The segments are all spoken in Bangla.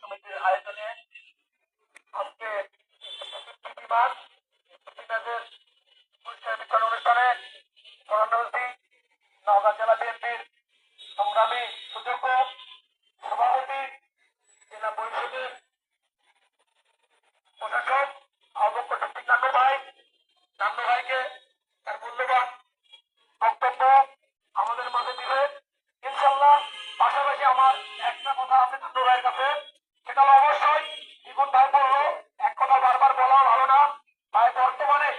সমিতির আয়োজনে আজকে প্রতিবাদ পুরস্কার বিতরণ অনুষ্ঠানে প্রধানমন্ত্রী নওগাঁ জেলা বিএনপির সংগ্রামী সুযোগ্য সভাপতি জেলা পরিষদের প্রশাসক অবক্ষ সিদ্দিক নান্নু ভাইকে তার মূল্যবান বক্তব্য আমাদের মাঝে দিবে ইনশাল্লাহ। পাশাপাশি আমার একটা কথা আছে নান্নু ভাইয়ের কাছে, সেটা হলো অবশ্যই দ্বিগুণ ভাই বললো এক কথা বারবার বলা ভালো না। ভাই বর্তমানে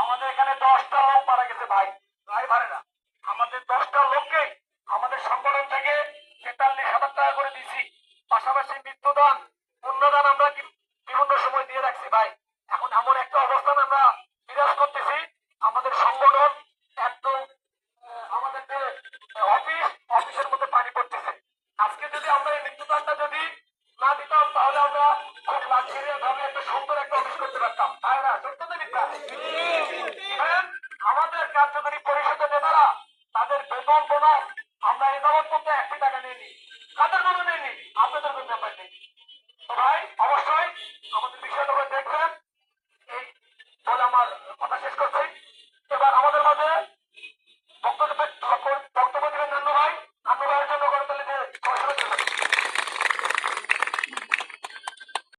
আমাদের এখানে 10টা লোক মারা গেছে ভাই ভাই না, আমাদের 10টা লোককে আমাদের সংগঠন থেকে 43,000 টাকা করে দিয়েছি। পাশাপাশি মৃত্যুদান পুণ্যদান আমরা বিভিন্ন সময় দিয়ে রাখছি ভাই। এখন এমন একটা অবস্থান আমরা বিরাজ করতেছি, আমাদের সংগঠন একদম আমাদের যে অফিসের মধ্যে পানি পড়তেছে। আজকে যদি আমরা এই মৃত্যুদানটা যদি না দিতাম তাহলে আমরা খুব লাক্সারিয়াস ভাবে একটা সুন্দর একটা অফিস করতে পারতাম। তাই না? সত্য তো মিথ্যা? আমাদের কার্যকরী পরিষদের নেতারা তাদের বেতন বোনাস আমরা এ যাবৎ পর্যন্ত 1 টাকা নিইনি। কাদের জন্য নিইনি? আপনাদের জন্য আমরা নিই। তো ভাই অবশ্যই আমাদের বিষয়টা